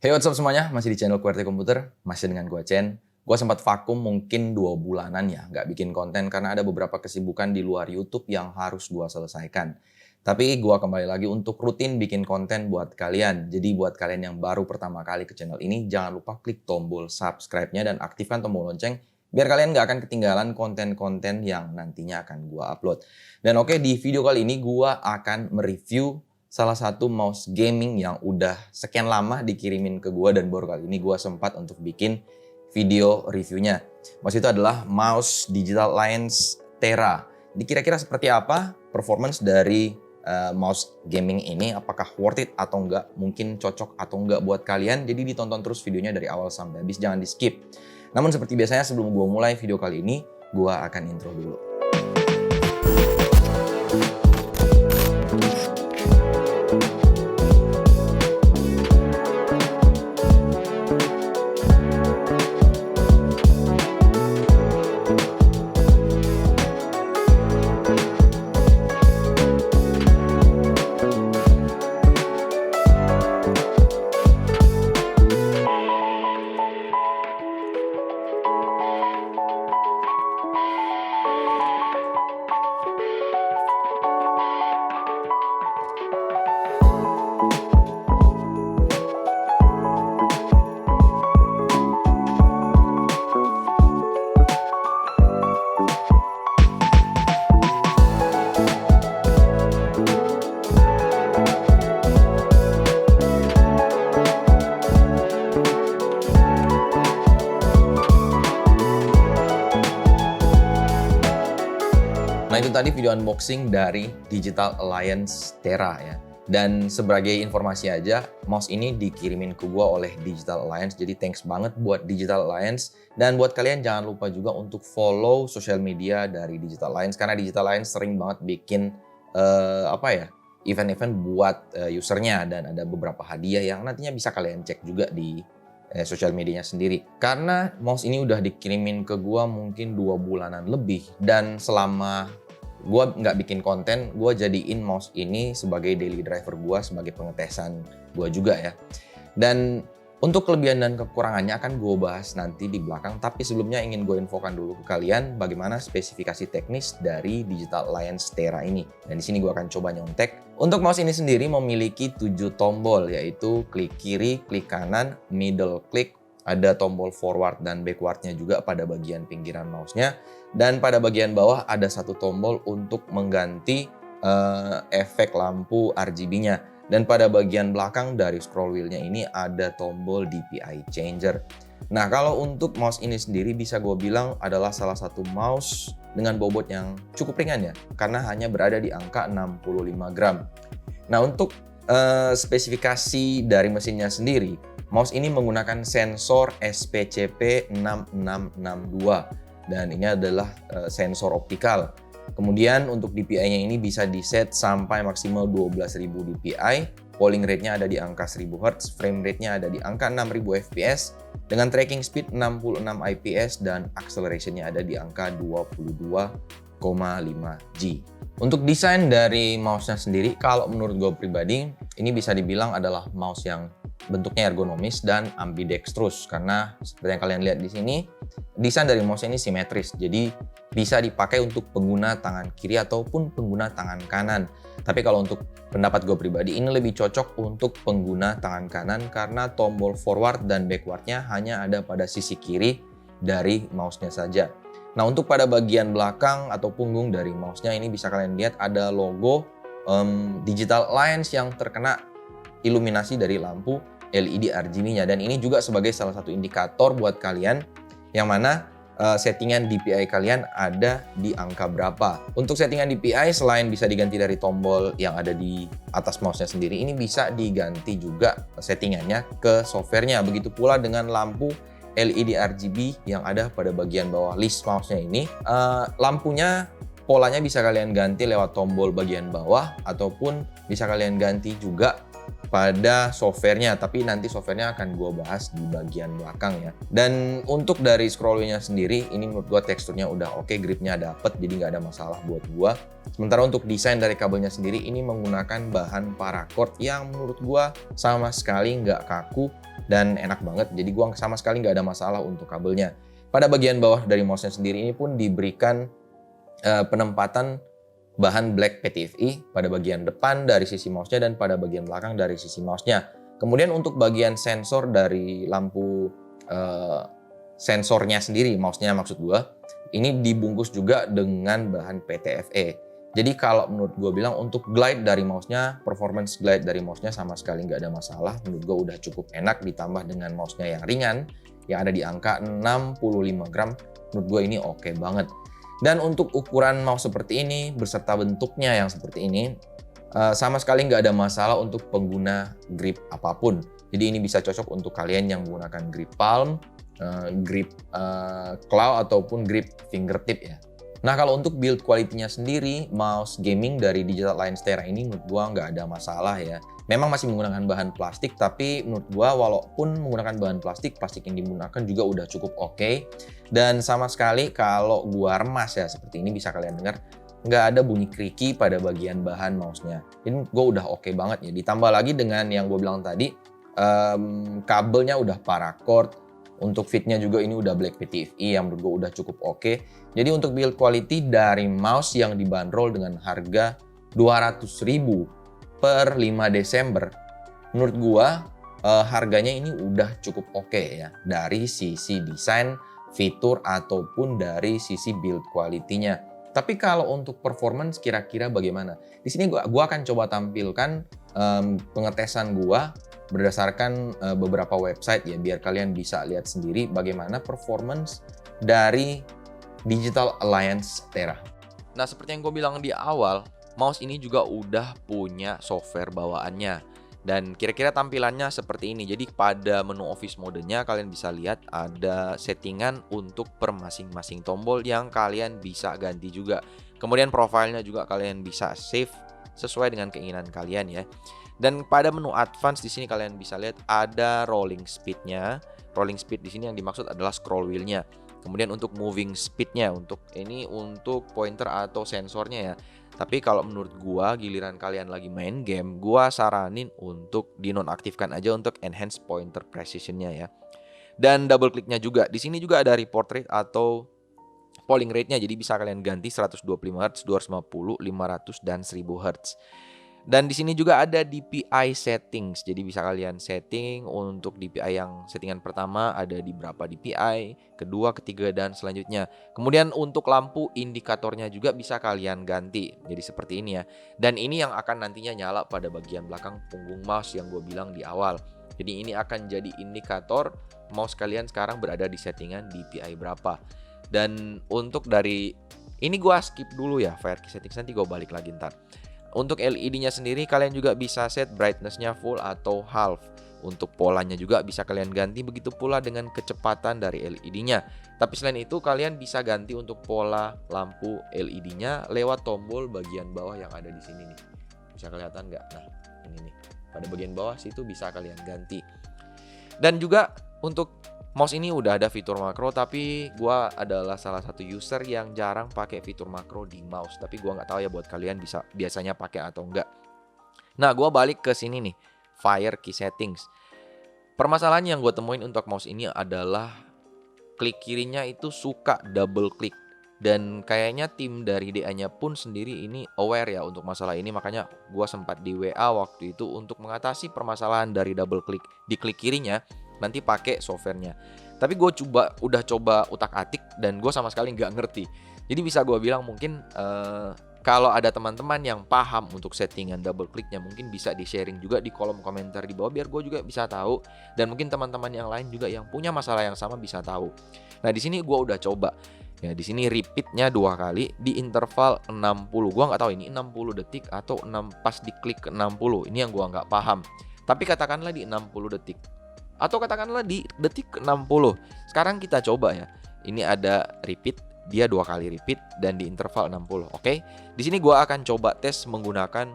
Hey, what's up semuanya? Masih di channel QWERTY Komputer, masih dengan gua Chen. Gua sempat vakum mungkin 2 bulanan ya, nggak bikin konten karena ada beberapa kesibukan di luar YouTube yang harus gua selesaikan. Tapi gua kembali lagi untuk rutin bikin konten buat kalian. Jadi buat kalian yang baru pertama kali ke channel ini, jangan lupa klik tombol subscribe-nya dan aktifkan tombol lonceng biar kalian nggak akan ketinggalan konten-konten yang nantinya akan gua upload. Dan oke, di video kali ini gua akan mereview salah satu mouse gaming yang udah sekian lama dikirimin ke gua dan baru kali ini gua sempat untuk bikin video reviewnya. Mouse itu adalah mouse Digital Alliance Terra. Kira-kira seperti apa performance dari mouse gaming ini? Apakah worth it atau enggak? Mungkin cocok atau enggak buat kalian? Jadi ditonton terus videonya dari awal sampai habis, jangan di skip. Namun seperti biasanya sebelum gua mulai video kali ini, gua akan intro dulu. Nah, itu tadi video unboxing dari Digital Alliance Terra ya. Dan sebagai informasi aja, mouse ini dikirimin ke gua oleh Digital Alliance. Jadi thanks banget buat Digital Alliance. Dan buat kalian jangan lupa juga untuk follow sosial media dari Digital Alliance. Karena Digital Alliance sering banget bikin event-event buat usernya. Dan ada beberapa hadiah yang nantinya bisa kalian cek juga di sosial medianya sendiri. Karena mouse ini udah dikirimin ke gua mungkin 2 bulanan lebih. Dan selama gue nggak bikin konten, gue jadiin mouse ini sebagai daily driver gue, sebagai pengetesan gue juga ya. Dan untuk kelebihan dan kekurangannya akan gue bahas nanti di belakang. Tapi sebelumnya ingin gue infokan dulu ke kalian bagaimana spesifikasi teknis dari Digital Alliance Terra ini. Dan di sini gue akan coba nyontek. Untuk mouse ini sendiri memiliki 7 tombol, yaitu klik kiri, klik kanan, middle click, ada tombol forward dan backwardnya juga pada bagian pinggiran mouse-nya. Dan pada bagian bawah ada satu tombol untuk mengganti efek lampu RGB-nya. Dan pada bagian belakang dari scroll wheel-nya ini ada tombol DPI changer. Nah, kalau untuk mouse ini sendiri bisa gue bilang adalah salah satu mouse dengan bobot yang cukup ringan ya. Karena hanya berada di angka 65 gram. Nah, untuk spesifikasi dari mesinnya sendiri, mouse ini menggunakan sensor SPCP 6662 dan ini adalah sensor optikal. Kemudian untuk DPI-nya ini bisa diset sampai maksimal 12.000 DPI, polling rate-nya ada di angka 1000 Hz, frame rate-nya ada di angka 6000 fps, dengan tracking speed 66 IPS dan acceleration-nya ada di angka 22,5 G. Untuk desain dari mouse-nya sendiri, kalau menurut gue pribadi, ini bisa dibilang adalah mouse yang bentuknya ergonomis dan ambidextrous, karena seperti yang kalian lihat di sini, desain dari mouse ini simetris, jadi bisa dipakai untuk pengguna tangan kiri ataupun pengguna tangan kanan. Tapi kalau untuk pendapat gue pribadi, ini lebih cocok untuk pengguna tangan kanan karena tombol forward dan backwardnya hanya ada pada sisi kiri dari mouse-nya saja. Nah, untuk pada bagian belakang atau punggung dari mouse-nya ini bisa kalian lihat ada logo Digital Alliance yang terkena iluminasi dari lampu LED RGB-nya. Dan ini juga sebagai salah satu indikator buat kalian yang mana settingan DPI kalian ada di angka berapa. Untuk settingan DPI selain bisa diganti dari tombol yang ada di atas mouse-nya sendiri, ini bisa diganti juga settingannya ke software-nya. Begitu pula dengan lampu LED RGB yang ada pada bagian bawah list mouse-nya ini. Lampunya polanya bisa kalian ganti lewat tombol bagian bawah ataupun bisa kalian ganti juga pada softwarenya, tapi nanti softwarenya akan gue bahas di bagian belakang ya. Dan untuk dari scroll wheel-nya sendiri, ini menurut gue teksturnya udah oke, gripnya dapet, jadi nggak ada masalah buat gue. Sementara untuk desain dari kabelnya sendiri, ini menggunakan bahan paracord yang menurut gue sama sekali nggak kaku dan enak banget. Jadi gue sama sekali nggak ada masalah untuk kabelnya. Pada bagian bawah dari mouse-nya sendiri ini pun diberikan penempatan bahan black PTFE pada bagian depan dari sisi mouse-nya dan pada bagian belakang dari sisi mouse-nya. Kemudian untuk bagian sensor dari lampu sensornya sendiri, mouse-nya maksud gue, ini dibungkus juga dengan bahan PTFE. Jadi kalau menurut gue bilang untuk glide dari mouse-nya, performance glide dari mouse-nya sama sekali nggak ada masalah. Menurut gue udah cukup enak, ditambah dengan mouse-nya yang ringan, yang ada di angka 65 gram. Menurut gue ini oke banget. Dan untuk ukuran mouse seperti ini, beserta bentuknya yang seperti ini, sama sekali nggak ada masalah untuk pengguna grip apapun. Jadi ini bisa cocok untuk kalian yang menggunakan grip palm, grip claw, ataupun grip fingertip ya. Nah kalau untuk build quality-nya sendiri, mouse gaming dari Digital Alliance Terra ini menurut gua nggak ada masalah ya. Memang masih menggunakan bahan plastik, tapi menurut gua walaupun menggunakan bahan plastik yang digunakan juga udah cukup oke. Dan sama sekali kalau gua remas ya seperti ini, bisa kalian dengar nggak ada bunyi creaky pada bagian bahan mouse-nya. Ini gua udah oke banget ya. Ditambah lagi dengan yang gua bilang tadi, kabelnya udah paracord. Untuk fitnya juga ini udah black PTFE yang menurut gue udah cukup oke. Jadi untuk build quality dari mouse yang dibanderol dengan harga 200.000 per 5 Desember, menurut gue harganya ini udah cukup oke ya. Dari sisi desain, fitur, ataupun dari sisi build quality-nya. Tapi kalau untuk performance kira-kira bagaimana? Di sini gue akan coba tampilkan pengetesan gue berdasarkan beberapa website ya, biar kalian bisa lihat sendiri bagaimana performance dari Digital Alliance Terra. Nah seperti yang gue bilang di awal, mouse ini juga udah punya software bawaannya. Dan kira-kira tampilannya seperti ini. Jadi pada menu office modenya kalian bisa lihat ada settingan untuk per masing-masing tombol yang kalian bisa ganti juga. Kemudian profilnya juga kalian bisa save sesuai dengan keinginan kalian ya. Dan pada menu advance di sini kalian bisa lihat ada rolling speed-nya. Rolling speed di sini yang dimaksud adalah scroll wheel-nya. Kemudian untuk moving speed-nya, untuk pointer atau sensornya ya. Tapi kalau menurut gua giliran kalian lagi main game, gua saranin untuk dinonaktifkan aja untuk enhance pointer precision-nya ya. Dan double kliknya juga. Di sini juga ada report rate atau polling rate-nya. Jadi bisa kalian ganti 125 Hz, 250, 500 dan 1000 Hz. Dan di sini juga ada DPI settings. Jadi bisa kalian setting untuk DPI yang settingan pertama ada di berapa DPI, kedua, ketiga, dan selanjutnya. Kemudian untuk lampu indikatornya juga bisa kalian ganti. Jadi seperti ini ya. Dan ini yang akan nantinya nyala pada bagian belakang punggung mouse yang gue bilang di awal. Jadi ini akan jadi indikator mouse kalian sekarang berada di settingan DPI berapa. Dan untuk dari ini gue skip dulu ya Fire Key Settings, nanti gue balik lagi ntar. Untuk LED-nya sendiri kalian juga bisa set brightness-nya full atau half. Untuk polanya juga bisa kalian ganti, begitu pula dengan kecepatan dari LED-nya. Tapi selain itu kalian bisa ganti untuk pola lampu LED-nya lewat tombol bagian bawah yang ada di sini nih. Bisa kelihatan nggak? Nah ini nih, pada bagian bawah situ bisa kalian ganti. Dan juga untuk mouse ini udah ada fitur makro, tapi gua adalah salah satu user yang jarang pakai fitur makro di mouse. Tapi gua nggak tahu ya buat kalian bisa biasanya pakai atau enggak. Nah, gua balik ke sini nih, Fire Key Settings. Permasalahan yang gue temuin untuk mouse ini adalah klik kirinya itu suka double klik. Dan kayaknya tim dari DA-nya pun sendiri ini aware ya untuk masalah ini. Makanya gua sempat di WA waktu itu untuk mengatasi permasalahan dari double klik di klik kirinya. Nanti pakai softwarenya. Tapi gue udah coba utak-atik dan gue sama sekali nggak ngerti. Jadi bisa gue bilang mungkin kalau ada teman-teman yang paham untuk settingan double kliknya, mungkin bisa di-sharing juga di kolom komentar di bawah biar gue juga bisa tahu, dan mungkin teman-teman yang lain juga yang punya masalah yang sama bisa tahu. Nah di sini gue udah coba. Ya di sini repeatnya 2 kali di interval 60. Gue nggak tahu ini 60 detik atau 6 pas diklik ke 60. Ini yang gue nggak paham. Tapi katakanlah di 60 detik. Atau katakanlah di detik ke-60. Sekarang kita coba ya. Ini ada repeat, dia 2 kali repeat dan di interval 60. Oke. Di sini gua akan coba tes menggunakan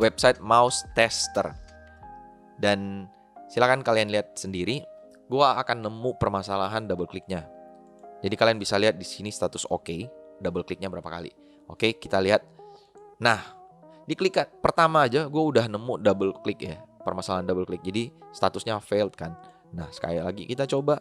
website Mouse Tester. Dan silakan kalian lihat sendiri, gua akan nemu permasalahan double kliknya. Jadi kalian bisa lihat di sini status oke, double kliknya berapa kali. Oke, kita lihat. Nah, di klik pertama aja gue udah nemu double klik ya, permasalahan double klik. Jadi statusnya failed kan. Nah, sekali lagi kita coba.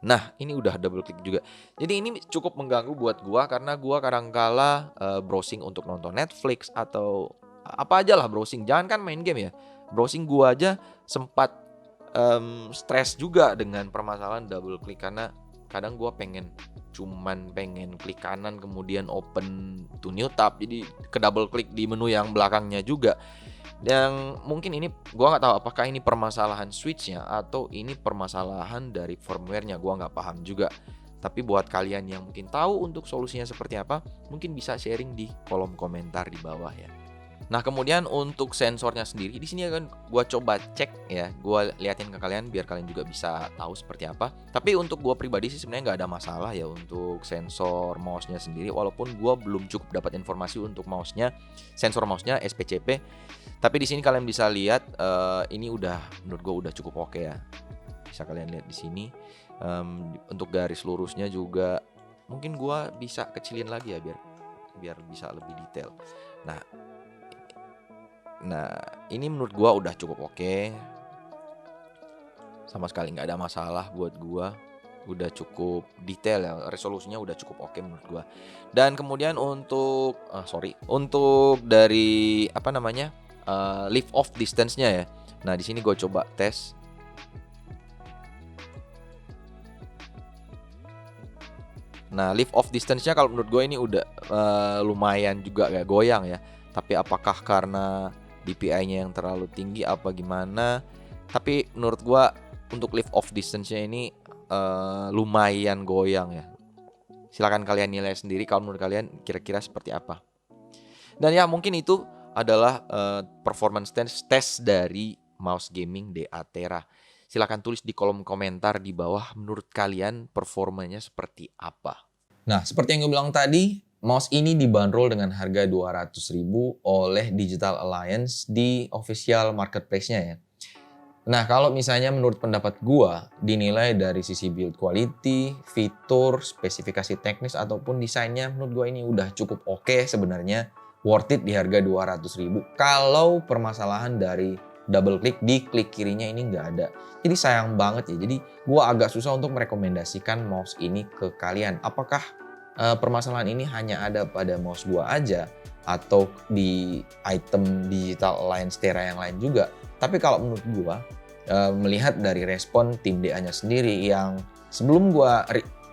Nah, ini udah double klik juga. Jadi ini cukup mengganggu buat gua karena gua kadangkala browsing untuk nonton Netflix atau apa aja lah browsing. Jangan kan main game ya. Browsing gua aja sempat stres juga dengan permasalahan double klik karena kadang gua cuman pengen klik kanan kemudian open to new tab, jadi ke double klik di menu yang belakangnya juga. Yang mungkin ini gua nggak tahu apakah ini permasalahan switchnya atau ini permasalahan dari firmware-nya, gua nggak paham juga. Tapi buat kalian yang mungkin tahu untuk solusinya seperti apa, mungkin bisa sharing di kolom komentar di bawah ya. Nah, kemudian untuk sensornya sendiri di sini akan gua coba cek ya, gua liatin ke kalian biar kalian juga bisa tahu seperti apa. Tapi untuk gua pribadi sih sebenarnya nggak ada masalah ya untuk sensor mouse-nya sendiri, walaupun gua belum cukup dapat informasi untuk mouse-nya, sensor mouse-nya SPCP. Tapi di sini kalian bisa lihat ini udah menurut gua udah cukup oke ya. Bisa kalian lihat di sini. Untuk garis lurusnya juga mungkin gua bisa kecilin lagi ya biar bisa lebih detail. Nah, ini menurut gua udah cukup oke. Sama sekali nggak ada masalah buat gua. Udah cukup detail ya, resolusinya udah cukup oke menurut gua. Dan kemudian untuk dari lift off distance-nya ya. Nah, di sini gua coba tes. Nah, lift off distance-nya kalau menurut gue ini udah lumayan juga kayak goyang ya. Tapi apakah karena DPI-nya yang terlalu tinggi apa gimana? Tapi menurut gua untuk lift off distance-nya ini lumayan goyang ya. Silakan kalian nilai sendiri kalau menurut kalian kira-kira seperti apa. Dan ya mungkin itu adalah performance test dari mouse gaming DA Tera. Silakan tulis di kolom komentar di bawah menurut kalian performanya seperti apa. Nah, seperti yang gue bilang tadi, mouse ini dibanderol dengan harga 200.000 oleh Digital Alliance di official marketplace-nya ya. Nah, kalau misalnya menurut pendapat gua dinilai dari sisi build quality, fitur, spesifikasi teknis ataupun desainnya, menurut gua ini udah cukup oke sebenarnya, worth it di harga 200.000 kalau permasalahan dari double klik di klik kirinya ini nggak ada. Jadi sayang banget ya. Jadi gua agak susah untuk merekomendasikan mouse ini ke kalian. Apakah permasalahan ini hanya ada pada mouse gua aja atau di item Digital Alliance Tera yang lain juga? Tapi kalau menurut gua melihat dari respon tim DA-nya sendiri yang sebelum gua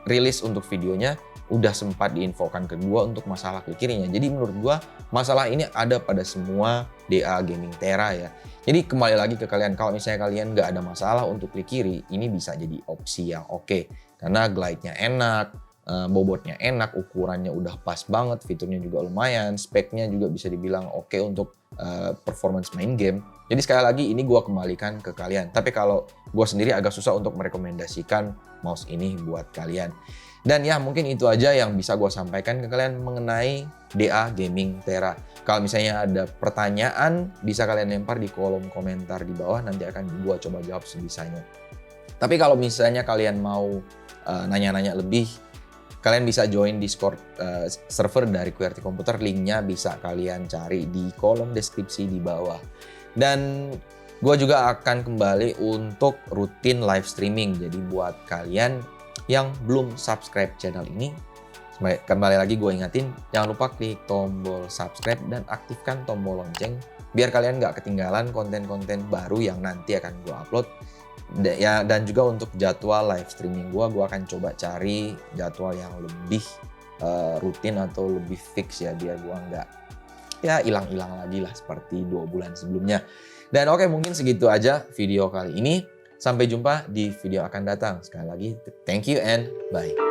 rilis untuk videonya udah sempat diinfokan ke gua untuk masalah klik kirinya. Jadi menurut gua masalah ini ada pada semua DA Gaming Tera ya. Jadi kembali lagi ke kalian, kalau misalnya kalian nggak ada masalah untuk klik kiri, ini bisa jadi opsi yang oke. Karena glide-nya enak, bobotnya enak, ukurannya udah pas banget, fiturnya juga lumayan, speknya juga bisa dibilang oke untuk performance main game. Jadi sekali lagi ini gue kembalikan ke kalian. Tapi kalau gue sendiri agak susah untuk merekomendasikan mouse ini buat kalian. Dan ya mungkin itu aja yang bisa gue sampaikan ke kalian mengenai DA Gaming Tera. Kalau misalnya ada pertanyaan bisa kalian lempar di kolom komentar di bawah, nanti akan gue coba jawab sebisanya. Tapi kalau misalnya kalian mau nanya-nanya lebih, kalian bisa join Discord server dari QWERTY Komputer, linknya bisa kalian cari di kolom deskripsi di bawah. Dan gue juga akan kembali untuk rutin live streaming, jadi buat kalian yang belum subscribe channel ini, kembali lagi gue ingatin, jangan lupa klik tombol subscribe dan aktifkan tombol lonceng biar kalian nggak ketinggalan konten-konten baru yang nanti akan gue upload. Ya, dan juga untuk jadwal live streaming gue akan coba cari jadwal yang lebih rutin atau lebih fix ya, biar gue nggak hilang-hilang lagi lah seperti 2 bulan sebelumnya. Dan oke, mungkin segitu aja video kali ini. Sampai jumpa di video akan datang. Sekali lagi, thank you and bye.